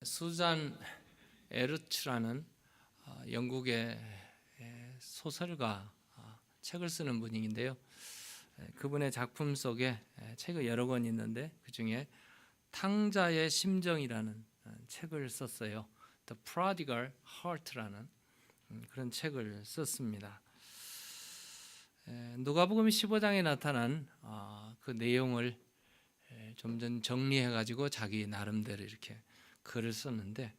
수잔 에르츠라는 영국의 소설가 책을 쓰는 분인데요. 그분의 작품 속에 책이 여러 권 있는데 그 중에 탕자의 심정이라는 책을 썼어요. The Prodigal Heart라는 그런 책을 썼습니다. 누가복음 15장에 나타난 그 내용을 좀 정리해가지고 자기 나름대로 이렇게 글을 썼는데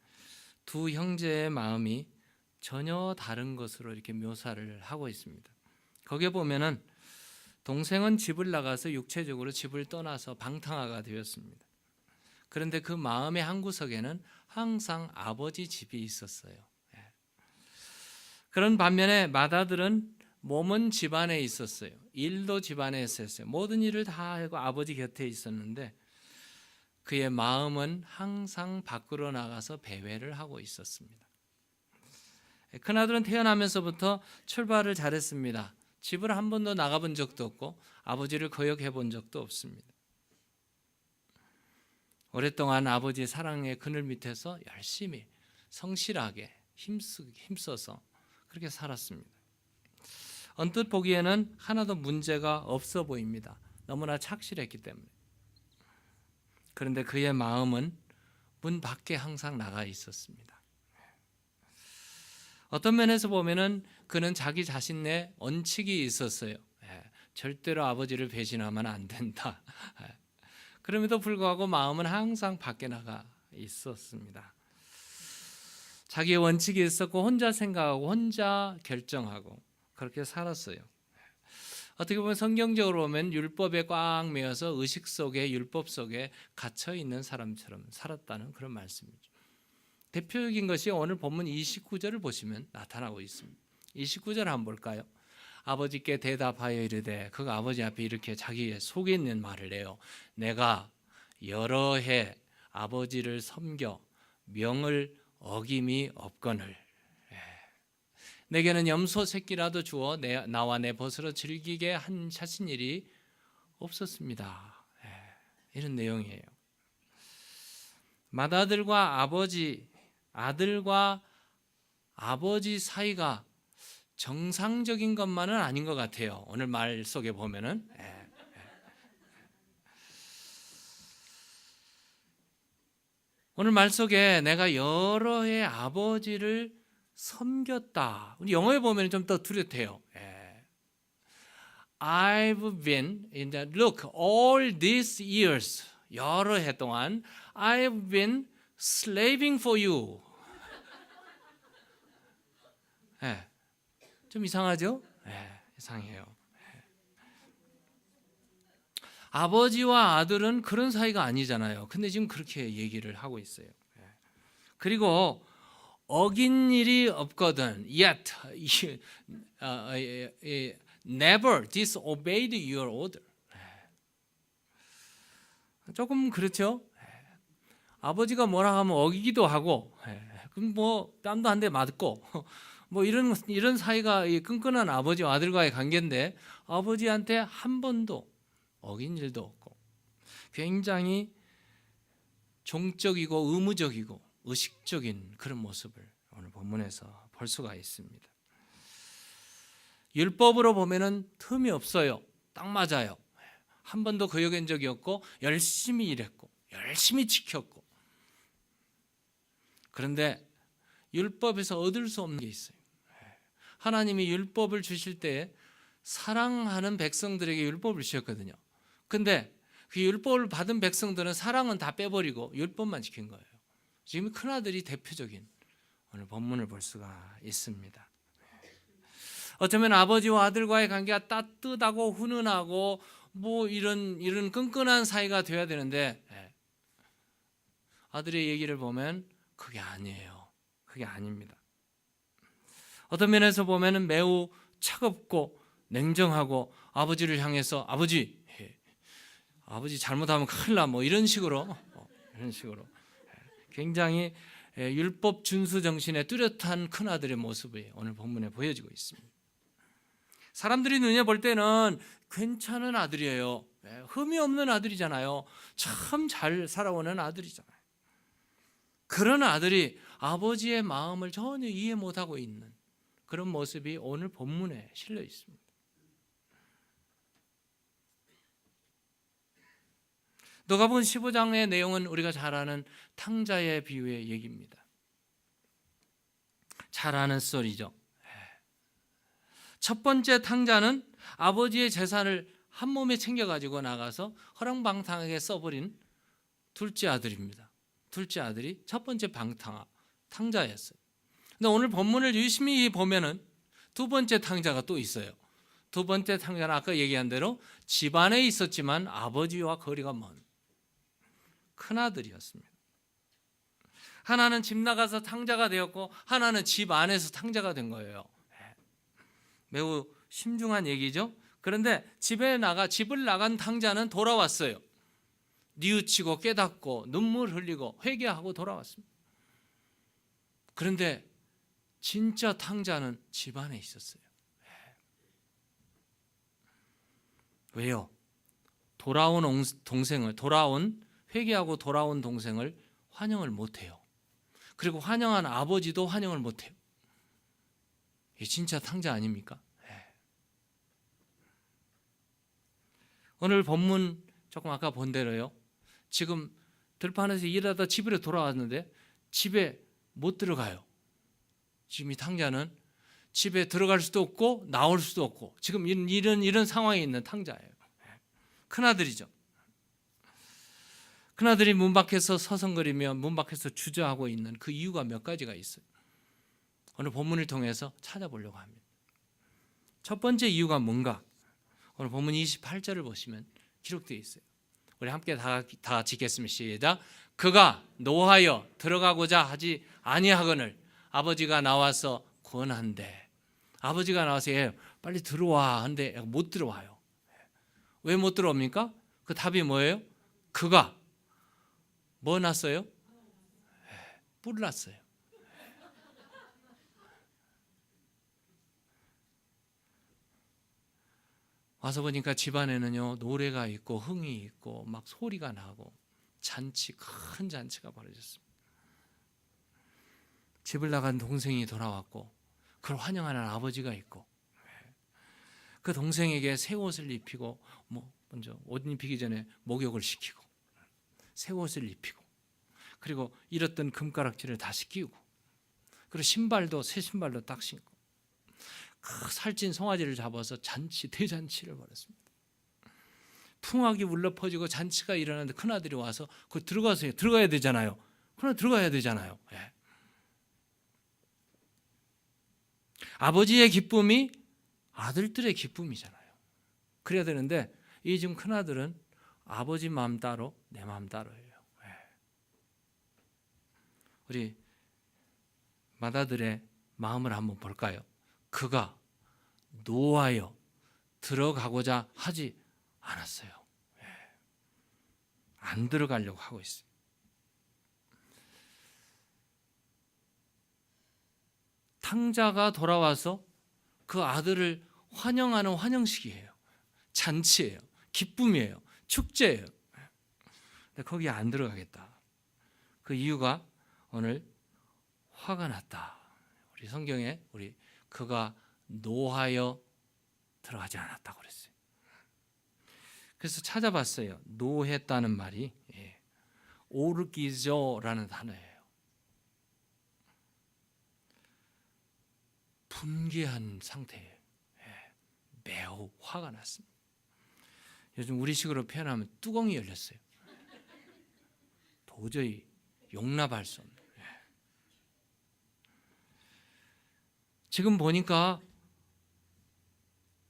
두 형제의 마음이 전혀 다른 것으로 이렇게 묘사를 하고 있습니다. 거기에 보면은 동생은 집을 나가서 육체적으로 집을 떠나서 방탕아가 되었습니다. 그런데 그 마음의 한구석에는 항상 아버지 집이 있었어요. 그런 반면에 맏아들은 몸은 집안에 있었어요. 일도 집안에 했었어요. 모든 일을 다 하고 아버지 곁에 있었는데 그의 마음은 항상 밖으로 나가서 배회를 하고 있었습니다. 큰아들은 태어나면서부터 출발을 잘했습니다. 집을 한 번도 나가본 적도 없고 아버지를 거역해 본 적도 없습니다. 오랫동안 아버지의 사랑의 그늘 밑에서 열심히 성실하게 힘써서 그렇게 살았습니다. 언뜻 보기에는 하나도 문제가 없어 보입니다. 너무나 착실했기 때문에. 그런데 그의 마음은 문 밖에 항상 나가 있었습니다. 어떤 면에서 보면은 그는 자기 자신의 원칙이 있었어요. 절대로 아버지를 배신하면 안 된다. 그럼에도 불구하고 마음은 항상 밖에 나가 있었습니다. 자기의 원칙이 있었고 혼자 생각하고 혼자 결정하고 그렇게 살았어요. 어떻게 보면 성경적으로 보면 율법에 꽉 매여서 의식 속에 율법 속에 갇혀 있는 사람처럼 살았다는 그런 말씀이죠. 대표적인 것이 오늘 본문 29절을 보시면 나타나고 있습니다. 29절 한번 볼까요? 아버지께 대답하여 이르되 그가 아버지 앞에 이렇게 자기의 속에 있는 말을 해요. 내가 여러 해 아버지를 섬겨 명을 어김이 없거늘 내게는 염소 새끼라도 주어 나와 내 벗으로 즐기게 하신 일이 없었습니다. 이런 내용이에요. 맏아들과 아들과 아버지 사이가 정상적인 것만은 아닌 것 같아요. 오늘 말 속에 보면은. 오늘 말 속에 내가 여러 해 아버지를 섬겼다. 우리 영어에 보면 좀 더 뚜렷해요. I've been in the look all these years 여러 해 동안 I've been slaving for you. 좀 이상하죠? 이상해요. 아버지와 아들은 그런 사이가 아니잖아요. 근데 지금 그렇게 얘기를 하고 있어요. 그리고 어긴 일이 없거든. Yet never disobeyed your order. 조금 그렇죠. 아버지가 뭐라 하면 어기기도 하고, 그럼 뭐 뺨도 한 대 맞고, 뭐 이런 사이가 끈끈한 아버지와 아들과의 관계인데 아버지한테 한 번도 어긴 일도 없고 굉장히 종적이고 의무적이고 의식적인 그런 모습을 오늘 본문에서 볼 수가 있습니다. 율법으로 보면은 틈이 없어요. 딱 맞아요. 한 번도 거역한 적이 없고 열심히 일했고 열심히 지켰고 그런데 율법에서 얻을 수 없는 게 있어요. 하나님이 율법을 주실 때 사랑하는 백성들에게 율법을 주셨거든요. 근데 그 율법을 받은 백성들은 사랑은 다 빼버리고 율법만 지킨 거예요. 지금 큰아들이 대표적인 오늘 본문을 볼 수가 있습니다. 어쩌면 아버지와 아들과의 관계가 따뜻하고 훈훈하고 뭐 이런 끈끈한 사이가 돼야 되는데 아들의 얘기를 보면 그게 아니에요. 그게 아닙니다. 어떤 면에서 보면 매우 차갑고 냉정하고 아버지를 향해서 아버지 잘못하면 큰일 나 뭐 이런 식으로 굉장히 율법 준수 정신에 뚜렷한 큰아들의 모습이 오늘 본문에 보여지고 있습니다. 사람들이 눈에 볼 때는 괜찮은 아들이에요. 흠이 없는 아들이잖아요. 참 잘 살아오는 아들이잖아요. 그런 아들이 아버지의 마음을 전혀 이해 못하고 있는 그런 모습이 오늘 본문에 실려 있습니다. 누가복음 15장의 내용은 우리가 잘 아는 탕자의 비유의 얘기입니다. 잘 아는 썰이죠. 첫 번째 탕자는 아버지의 재산을 한 몸에 챙겨가지고 나가서 허랑방탕하게 써버린 둘째 아들입니다. 둘째 아들이 첫 번째 탕자였어요. 근데 오늘 본문을 유심히 보면은 두 번째 탕자가 또 있어요. 두 번째 탕자는 아까 얘기한 대로 집안에 있었지만 아버지와 거리가 먼 큰아들이었습니다. 하나는 집 나가서 탕자가 되었고 하나는 집 안에서 탕자가 된 거예요. 매우 심중한 얘기죠. 그런데 집을 나간 탕자는 돌아왔어요. 뉘우치고 깨닫고 눈물 흘리고 회개하고 돌아왔습니다. 그런데 진짜 탕자는 집 안에 있었어요. 왜요? 회개하고 돌아온 동생을 환영을 못해요. 그리고 환영한 아버지도 환영을 못해요. 이게 진짜 탕자 아닙니까? 오늘 본문 조금 아까 본 대로요. 지금 들판에서 일하다 집으로 돌아왔는데 집에 못 들어가요. 지금 이 탕자는 집에 들어갈 수도 없고 나올 수도 없고 지금 이런 상황에 있는 탕자예요. 큰아들이죠. 큰아들이 문 밖에서 서성거리며 문 밖에서 주저하고 있는 그 이유가 몇 가지가 있어요. 오늘 본문을 통해서 찾아보려고 합니다. 첫 번째 이유가 뭔가? 오늘 본문 28절을 보시면 기록되어 있어요. 우리 함께 다 같이 읽겠습니다. 시작. 그가 노하여 들어가고자 하지 아니하거늘 아버지가 나와서 권한대. 아버지가 나와서 빨리 들어와 한데 못 들어와요. 왜 못 들어옵니까? 그 답이 뭐예요? 그가 뭐 났어요? 뿔 났어요. 와서 보니까 집안에는요 노래가 있고 흥이 있고 막 소리가 나고 큰 잔치가 벌어졌습니다. 집을 나간 동생이 돌아왔고 그걸 환영하는 아버지가 있고 그 동생에게 새 옷을 입히고 먼저 옷 입히기 전에 목욕을 시키고 새 옷을 입히고 그리고 잃었던 금가락지를 다시 끼우고 그리고 새 신발도 딱 신고 그 살찐 송아지를 잡아서 대잔치를 벌였습니다. 풍악이 울려 퍼지고 잔치가 일어나는데 큰아들이 와서 그 들어가야 되잖아요. 그럼 들어가야 되잖아요. 아버지의 기쁨이 아들들의 기쁨이잖아요. 그래야 되는데 이 지금 큰아들은 아버지 마음 따로 내 마음 따로예요. 우리 맏아들의 마음을 한번 볼까요? 그가 노하여 들어가고자 하지 않았어요. 안 들어가려고 하고 있어요. 탕자가 돌아와서 그 아들을 환영하는 환영식이에요. 잔치예요. 기쁨이에요. 축제예요. 근데 거기에 안 들어가겠다. 그 이유가 오늘 화가 났다. 우리 성경에 그가 노하여 들어가지 않았다고 그랬어요. 그래서 찾아봤어요. 노했다는 말이 오르기조라는 단어예요. 분개한 상태예요. 매우 화가 났습니다. 요즘 우리식으로 표현하면 뚜껑이 열렸어요. 도저히 용납할 수 없는. 지금 보니까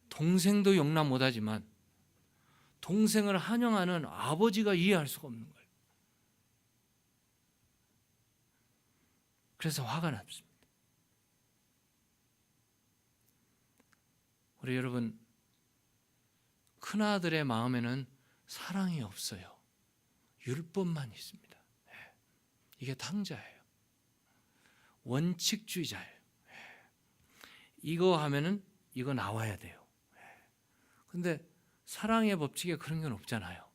동생도 용납 못하지만 동생을 환영하는 아버지가 이해할 수가 없는 거예요. 그래서 화가 났습니다. 우리 여러분, 큰아들의 마음에는 사랑이 없어요. 율법만 있습니다. 이게 탕자예요. 원칙주의자예요. 이거 하면은 이거 나와야 돼요. 근데 사랑의 법칙에 그런 건 없잖아요.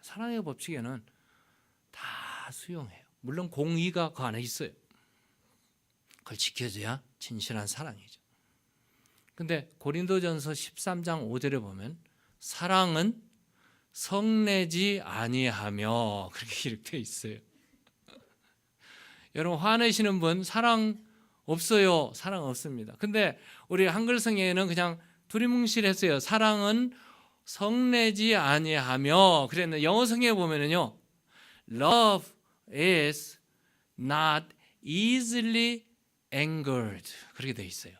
사랑의 법칙에는 다 수용해요. 물론 공의가 그 안에 있어요. 그걸 지켜줘야 진실한 사랑이죠. 근데 고린도전서 13장 5절에 보면 사랑은 성내지 아니하며 그렇게 이렇게 있어요. 여러분 화내시는 분 사랑 없어요? 사랑 없습니다. 근데 우리 한글 성경에는 그냥 두리뭉실했어요. 사랑은 성내지 아니하며 그랬는데 영어 성경에 보면은요, Love is not easily angered 그렇게 돼 있어요.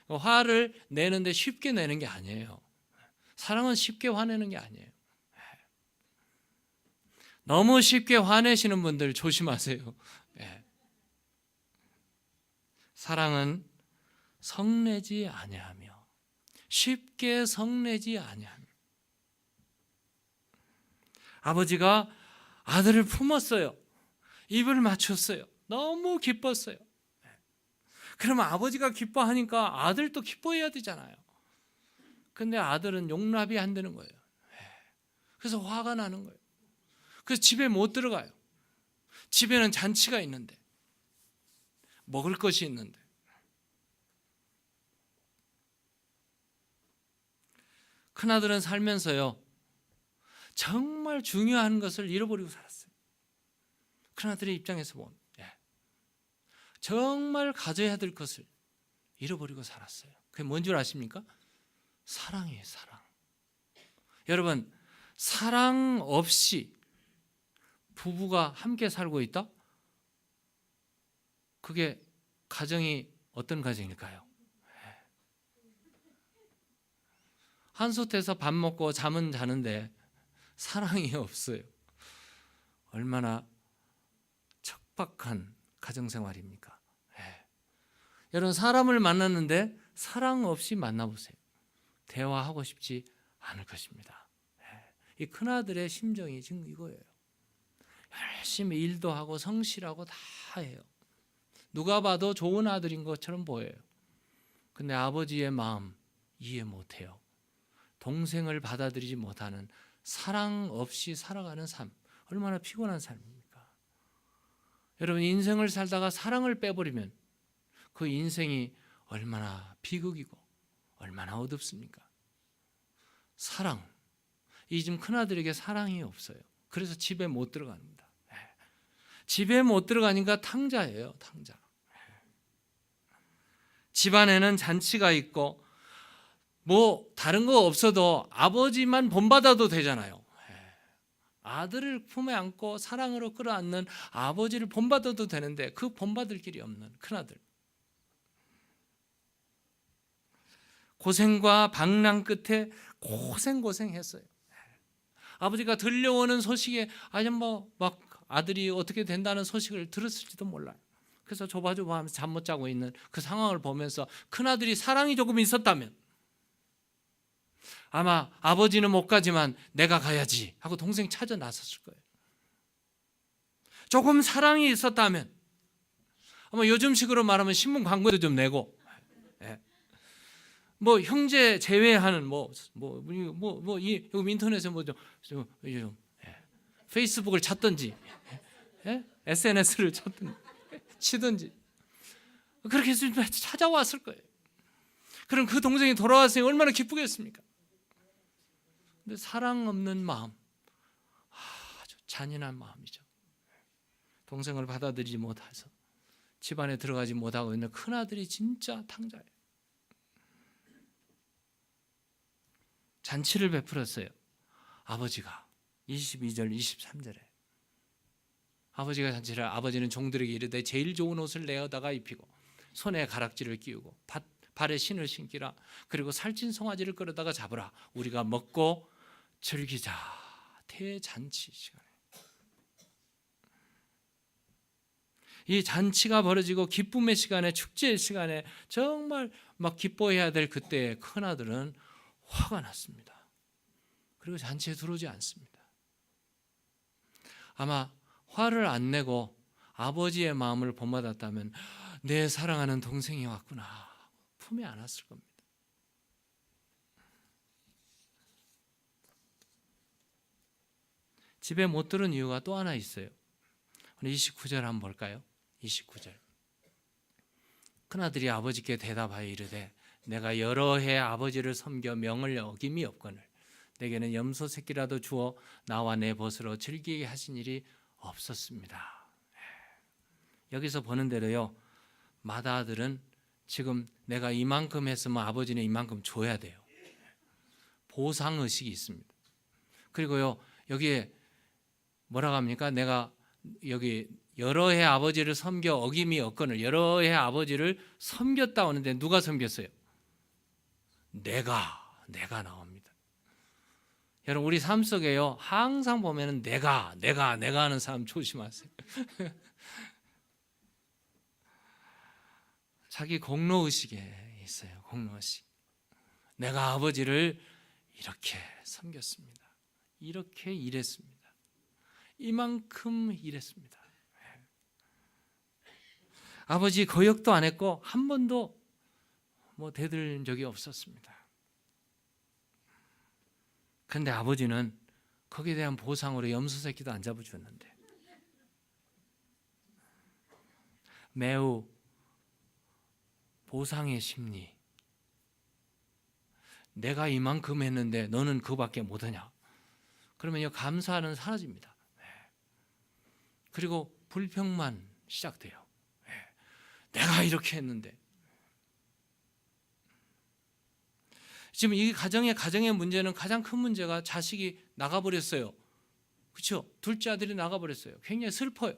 화를 내는데 쉽게 내는 게 아니에요. 사랑은 쉽게 화내는 게 아니에요. 너무 쉽게 화내시는 분들 조심하세요. 사랑은 성내지 아니하며 쉽게 성내지 아니하며. 아버지가 아들을 품었어요. 입을 맞췄어요. 너무 기뻤어요. 그러면 아버지가 기뻐하니까 아들도 기뻐해야 되잖아요. 근데 아들은 용납이 안 되는 거예요. 그래서 화가 나는 거예요. 그래서 집에 못 들어가요. 집에는 잔치가 있는데, 먹을 것이 있는데. 큰아들은 살면서요, 정말 중요한 것을 잃어버리고 살았어요. 큰아들의 입장에서 보면 정말 가져야 될 것을 잃어버리고 살았어요. 그게 뭔 줄 아십니까? 사랑이에요, 사랑. 여러분, 사랑 없이 부부가 함께 살고 있다? 그게 가정이 어떤 가정일까요? 한솥에서 밥 먹고 잠은 자는데 사랑이 없어요. 얼마나 척박한 가정생활입니까? 여러분, 사람을 만났는데 사랑 없이 만나보세요. 대화하고 싶지 않을 것입니다. 이 큰아들의 심정이 지금 이거예요. 열심히 일도 하고 성실하고 다 해요. 누가 봐도 좋은 아들인 것처럼 보여요. 근데 아버지의 마음 이해 못해요. 동생을 받아들이지 못하는 사랑 없이 살아가는 삶, 얼마나 피곤한 삶입니까? 여러분, 인생을 살다가 사랑을 빼버리면 그 인생이 얼마나 비극이고 얼마나 어둡습니까? 사랑, 이 지금 큰아들에게 사랑이 없어요. 그래서 집에 못 들어갑니다. 집에 못 들어가니까 탕자예요, 탕자. 집안에는 잔치가 있고 뭐 다른 거 없어도 아버지만 본받아도 되잖아요. 아들을 품에 안고 사랑으로 끌어안는 아버지를 본받아도 되는데 그 본받을 길이 없는 큰아들. 고생과 방랑 끝에 고생했어요. 아버지가 들려오는 소식에 막 아들이 어떻게 된다는 소식을 들었을지도 몰라요. 그래서 조바조바하면서 잠 못 자고 있는 그 상황을 보면서 큰아들이 사랑이 조금 있었다면 아마 아버지는 못 가지만 내가 가야지 하고 동생 찾아 나섰을 거예요. 조금 사랑이 있었다면 아마 요즘식으로 말하면 신문 광고도 좀 내고, 뭐 형제 제외하는 여기 인터넷에 페이스북을 찾든지, SNS를 치든지 그렇게 했으면 찾아왔을 거예요. 그럼 그 동생이 돌아왔으니 얼마나 기쁘겠습니까? 근데 사랑 없는 마음, 아주 잔인한 마음이죠. 동생을 받아들이지 못해서 집안에 들어가지 못하고 있는 큰아들이 진짜 탕자예요. 잔치를 베풀었어요. 아버지가 22절 23절에 아버지가 잔치를, 아버지는 종들에게 이르되 제일 좋은 옷을 내어다가 입히고 손에 가락지를 끼우고 발에 신을 신기라. 그리고 살찐 송아지를 끌어다가 잡으라. 우리가 먹고 즐기자. 대잔치 시간에 이 잔치가 벌어지고 기쁨의 시간에, 축제의 시간에 정말 막 기뻐해야 될 그때에 큰아들은 화가 났습니다. 그리고 잔치에 들어오지 않습니다. 아마 화를 안 내고 아버지의 마음을 본받았다면 내 사랑하는 동생이 왔구나 품에 안았을 겁니다. 집에 못 들은 이유가 또 하나 있어요. 29절 한번 볼까요? 29절. 큰아들이 아버지께 대답하여 이르되 내가 여러 해 아버지를 섬겨 명을 어김이 없거늘 내게는 염소 새끼라도 주어 나와 내 벗으로 즐기게 하신 일이 없었습니다. 여기서 보는 대로요, 맏아들은 지금 내가 이만큼 했으면 아버지는 이만큼 줘야 돼요. 보상의식이 있습니다. 그리고요, 여기에 뭐라고 합니까? 내가 여기 여러 해 아버지를 섬겨 어김이 없거늘, 여러 해 아버지를 섬겼다 하는데 누가 섬겼어요? 내가 나옵니다. 여러분, 우리 삶 속에요, 항상 보면은 내가 하는 사람 조심하세요. 자기 공로의식에 있어요. 공로의식. 내가 아버지를 이렇게 섬겼습니다. 이렇게 일했습니다. 이만큼 일했습니다. 아버지 거역도 안 했고 한 번도 대들 적이 없었습니다. 그런데 아버지는 거기에 대한 보상으로 염소 새끼도 안 잡아줬는데 매우 보상의 심리. 내가 이만큼 했는데 너는 그거밖에 못하냐? 그러면 감사는 사라집니다. 그리고 불평만 시작돼요. 내가 이렇게 했는데. 지금 이 가정의 문제는, 가장 큰 문제가 자식이 나가버렸어요. 그렇죠? 둘째 아들이 나가버렸어요. 굉장히 슬퍼요.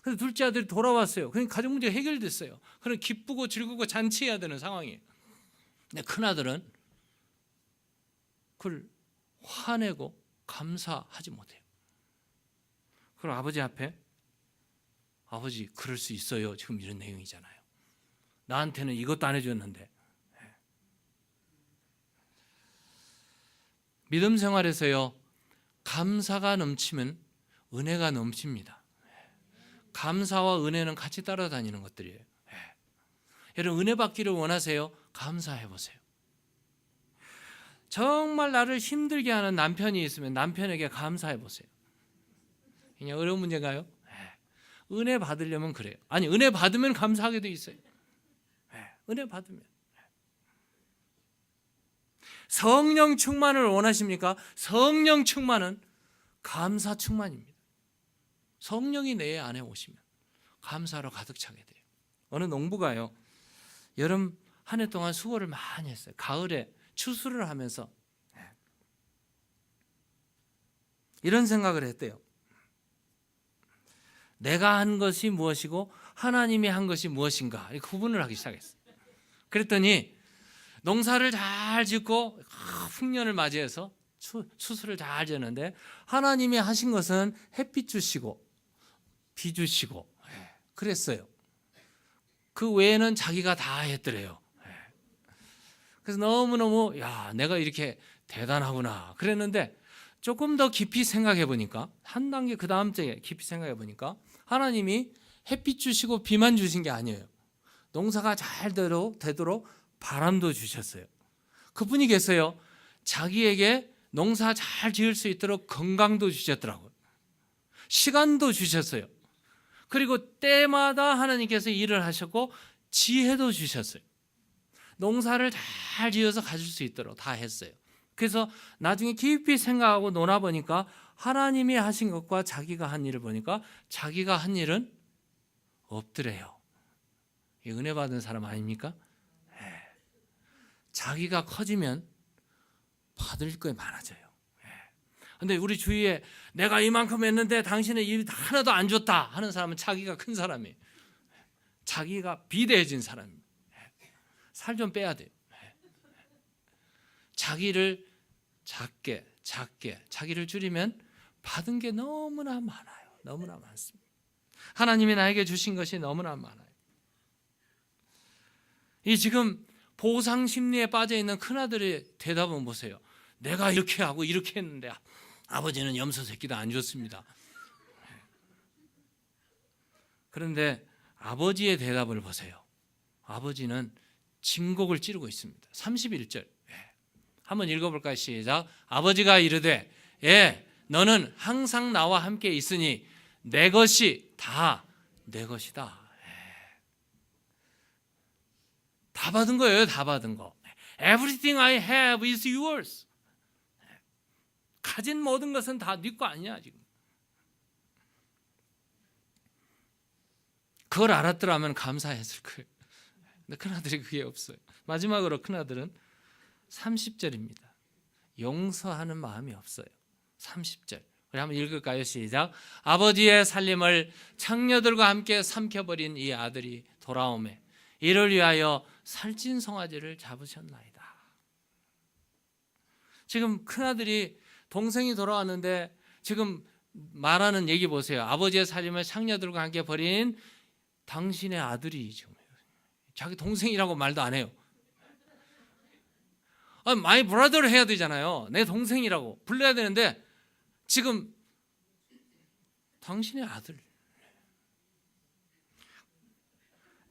그래서 둘째 아들이 돌아왔어요. 그러니까 가정 문제가 해결됐어요. 그럼 기쁘고 즐거고 잔치해야 되는 상황이에요. 근데 큰 아들은 그걸 화내고 감사하지 못해요. 그럼 아버지 앞에, 아버지 그럴 수 있어요. 지금 이런 내용이잖아요. 나한테는 이것도 안 해줬는데. 믿음 생활에서요, 감사가 넘치면 은혜가 넘칩니다. 감사와 은혜는 같이 따라다니는 것들이에요. 여러분, 은혜 받기를 원하세요? 감사해 보세요. 정말 나를 힘들게 하는 남편이 있으면 남편에게 감사해 보세요. 그냥 어려운 문제인가요? 은혜 받으려면 그래요. 아니, 은혜 받으면 감사하게 돼 있어요. 은혜 받으면. 성령 충만을 원하십니까? 성령 충만은 감사 충만입니다. 성령이 내 안에 오시면 감사로 가득 차게 돼요. 어느 농부가요, 여름 한 해 동안 수고를 많이 했어요. 가을에 추수를 하면서 이런 생각을 했대요. 내가 한 것이 무엇이고 하나님이 한 것이 무엇인가, 구분을 하기 시작했어요. 그랬더니 농사를 잘 짓고 풍년을 맞이해서 추수를 잘 지었는데 하나님이 하신 것은 햇빛 주시고 비 주시고 그랬어요. 그 외에는 자기가 다 했더래요. 그래서 너무너무 내가 이렇게 대단하구나 그랬는데, 조금 더 깊이 생각해 보니까, 한 단계 그 다음 주에 깊이 생각해 보니까 하나님이 햇빛 주시고 비만 주신 게 아니에요. 농사가 잘 되도록 바람도 주셨어요. 그분이 계세요. 자기에게 농사 잘 지을 수 있도록 건강도 주셨더라고요. 시간도 주셨어요. 그리고 때마다 하나님께서 일을 하셨고 지혜도 주셨어요. 농사를 잘 지어서 가질 수 있도록 다 했어요. 그래서 나중에 깊이 생각하고 논아보니까 하나님이 하신 것과 자기가 한 일을 보니까 자기가 한 일은 없더래요. 은혜 받은 사람 아닙니까? 자기가 커지면 받을 게 많아져요. 그런데 우리 주위에 내가 이만큼 했는데 당신은 일 하나도 안 줬다 하는 사람은 자기가 큰 사람이에요. 자기가 비대해진 사람입니다. 살 좀 빼야 돼요. 자기를 작게 자기를 줄이면 받은 게 너무나 많아요. 너무나 많습니다. 하나님이 나에게 주신 것이 너무나 많아요. 이 지금 보상 심리에 빠져 있는 큰아들의 대답은 보세요. 내가 이렇게 하고 이렇게 했는데 아버지는 염소 새끼도 안 줬습니다. 그런데 아버지의 대답을 보세요. 아버지는 진곡을 찌르고 있습니다. 31절 한번 읽어볼까요? 시작. 아버지가 이르되 너는 항상 나와 함께 있으니 내 것이 다 내 것이다. 다 받은 거예요. 다 받은 거. Everything I have is yours. 가진 모든 것은 다 네 거 아니야 지금. 그걸 알았더라면 감사했을 거예요. 근데 큰아들이 그게 없어요. 마지막으로 큰아들은 30절입니다. 용서하는 마음이 없어요. 30절. 우리 한번 읽을까요? 시작. 아버지의 살림을 창녀들과 함께 삼켜버린 이 아들이 돌아오매 이를 위하여 살찐 송아지를 잡으셨나이다. 지금 큰아들이 동생이 돌아왔는데 지금 말하는 얘기 보세요. 아버지의 살림을 창녀들과 함께 버린 당신의 아들이 지금 자기 동생이라고 말도 안 해요. 마이 브라더를 해야 되잖아요. 내 동생이라고 불러야 되는데 지금 당신의 아들,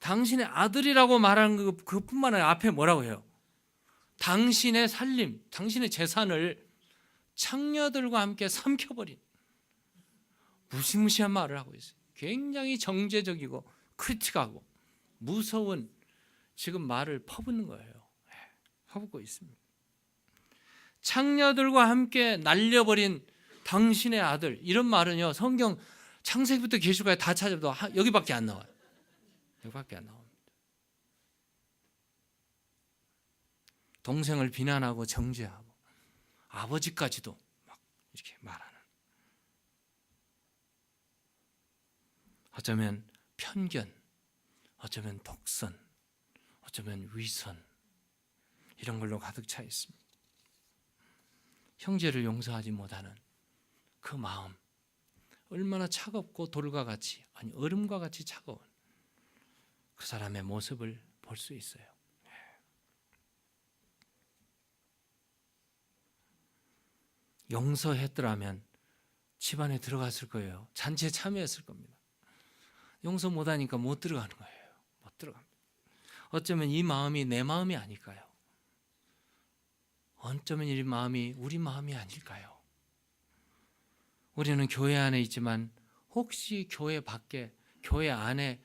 당신의 아들이라고 말하는 그뿐만 아니라 앞에 뭐라고 해요? 당신의 살림, 당신의 재산을 창녀들과 함께 삼켜버린 무시무시한 말을 하고 있어요. 굉장히 정제적이고 크리틱하고 무서운 지금 말을 퍼붓는 거예요. 퍼붓고 있습니다. 창녀들과 함께 날려버린 당신의 아들, 이런 말은요 성경 창세기부터 계시록까지 다 찾아도 여기밖에 안 나와요. 여기밖에 안 나옵니다. 동생을 비난하고 정죄하고 아버지까지도 막 이렇게 말하는, 어쩌면 편견, 어쩌면 독선, 어쩌면 위선, 이런 걸로 가득 차 있습니다. 형제를 용서하지 못하는 그 마음, 얼마나 차갑고 돌과 같이, 아니 얼음과 같이 차가운 그 사람의 모습을 볼 수 있어요. 용서했더라면 집안에 들어갔을 거예요. 잔치에 참여했을 겁니다. 용서 못하니까 못 들어가는 거예요. 못 들어갑니다. 어쩌면 이 마음이 내 마음이 아닐까요? 어쩌면 이 마음이 우리 마음이 아닐까요? 우리는 교회 안에 있지만 혹시 교회 밖에, 교회 안에,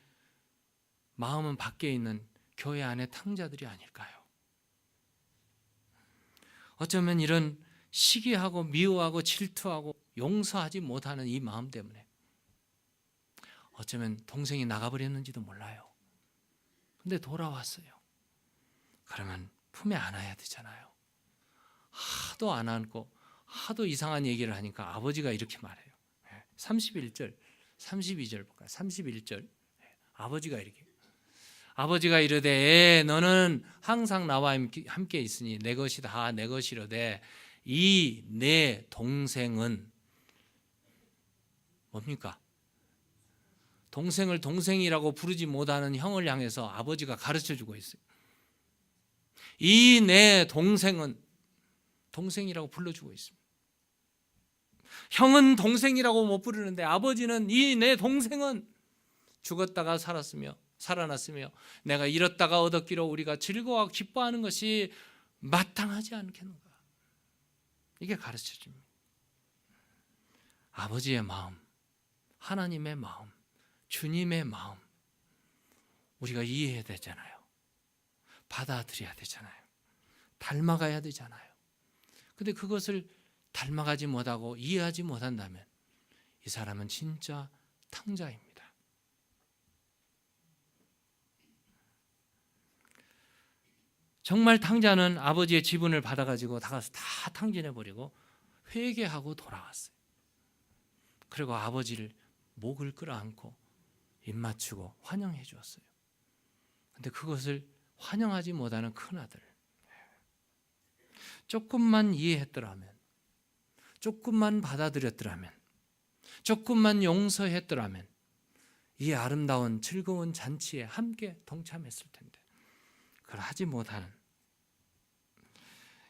마음은 밖에 있는 교회 안에 탕자들이 아닐까요? 어쩌면 이런 시기하고 미워하고 질투하고 용서하지 못하는 이 마음 때문에 어쩌면 동생이 나가버렸는지도 몰라요. 근데 돌아왔어요. 그러면 품에 안아야 되잖아요. 하도 안 안고 하도 이상한 얘기를 하니까 아버지가 이렇게 말해요. 31절, 32절 볼까요? 31절. 아버지가 이렇게, 아버지가 이르되 너는 항상 나와 함께 있으니 내 것이 다 내 것이로되 이 내 동생은 뭡니까? 동생을 동생이라고 부르지 못하는 형을 향해서 아버지가 가르쳐주고 있어요. 이 내 동생은 동생이라고 불러주고 있습니다. 형은 동생이라고 못 부르는데 아버지는 이 내 동생은 죽었다가 살았으며 살아났으며 내가 잃었다가 얻었기로 우리가 즐거워하고 기뻐하는 것이 마땅하지 않겠는가. 이게 가르쳐줍니다. 아버지의 마음, 하나님의 마음, 주님의 마음, 우리가 이해해야 되잖아요. 받아들여야 되잖아요. 닮아가야 되잖아요. 근데 그것을 닮아가지 못하고 이해하지 못한다면 이 사람은 진짜 탕자입니다. 정말 탕자는 아버지의 지분을 받아가지고 다 탕진해버리고 회개하고 돌아왔어요. 그리고 아버지를 목을 끌어안고 입 맞추고 환영해 주었어요. 근데 그것을 환영하지 못하는 큰아들, 조금만 이해했더라면, 조금만 받아들였더라면, 조금만 용서했더라면 이 아름다운 즐거운 잔치에 함께 동참했을 텐데 그걸 하지 못하는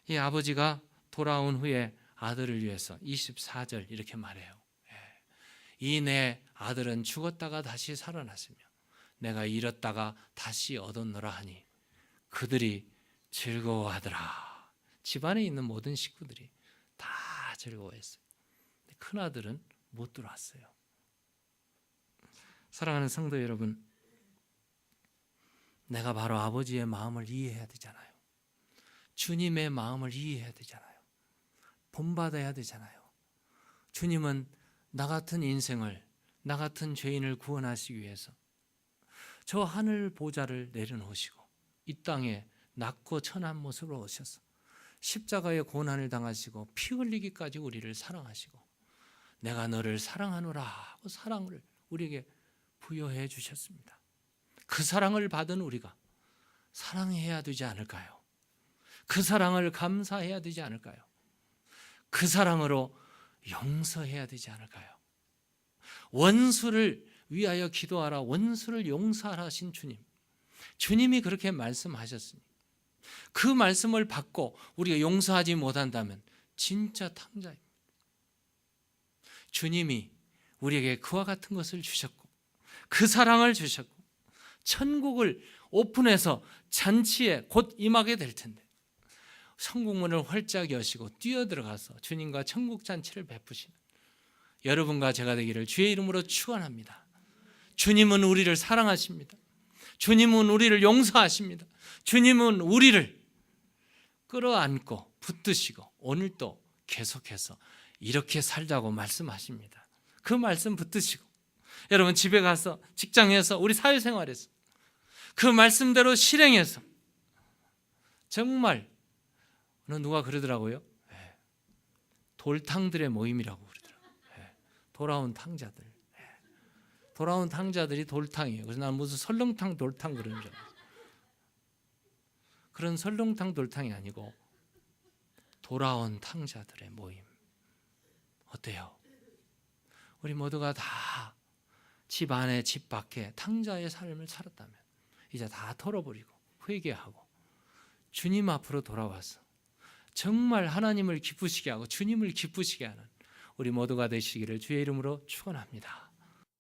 이 아버지가 돌아온 후에 아들을 위해서 24절 이렇게 말해요. 이 내 아들은 죽었다가 다시 살아났으며 내가 잃었다가 다시 얻었노라 하니 그들이 즐거워하더라. 집안에 있는 모든 식구들이 다 즐거워했어요. 큰아들은 못 들어왔어요. 사랑하는 성도 여러분, 내가 바로 아버지의 마음을 이해해야 되잖아요. 주님의 마음을 이해해야 되잖아요. 본받아야 되잖아요. 주님은 나 같은 인생을, 나 같은 죄인을 구원하시기 위해서 저 하늘 보좌를 내려놓으시고 이 땅에 낮고 천한 모습으로 오셔서 십자가의 고난을 당하시고 피 흘리기까지 우리를 사랑하시고 내가 너를 사랑하노라 하고 사랑을 우리에게 부여해 주셨습니다. 그 사랑을 받은 우리가 사랑해야 되지 않을까요? 그 사랑을 감사해야 되지 않을까요? 그 사랑으로 용서해야 되지 않을까요? 원수를 위하여 기도하라, 원수를 용서하라 하신 주님, 주님이 그렇게 말씀하셨으니 그 말씀을 받고 우리가 용서하지 못한다면 진짜 탕자입니다. 주님이 우리에게 그와 같은 것을 주셨고 그 사랑을 주셨고 천국을 오픈해서 잔치에 곧 임하게 될 텐데 천국문을 활짝 여시고 뛰어들어가서 주님과 천국 잔치를 베푸시는 여러분과 제가 되기를 주의 이름으로 축원합니다. 주님은 우리를 사랑하십니다. 주님은 우리를 용서하십니다. 주님은 우리를 끌어안고 붙드시고 오늘도 계속해서 이렇게 살자고 말씀하십니다. 그 말씀 붙드시고 여러분 집에 가서, 직장에서, 우리 사회생활에서 그 말씀대로 실행해서 정말 누가 그러더라고요. 돌탕들의 모임이라고 그러더라고요. 돌아온 탕자들. 돌아온 탕자들이 돌탕이에요. 그래서 난 무슨 설렁탕 돌탕 그런 줄 알았어요. 그런 설렁탕 돌탕이 아니고 돌아온 탕자들의 모임. 어때요? 우리 모두가 다 집 안에 집 밖에 탕자의 삶을 살았다면 이제 다 털어버리고 회개하고 주님 앞으로 돌아와서 정말 하나님을 기쁘시게 하고 주님을 기쁘시게 하는 우리 모두가 되시기를 주의 이름으로 축원합니다.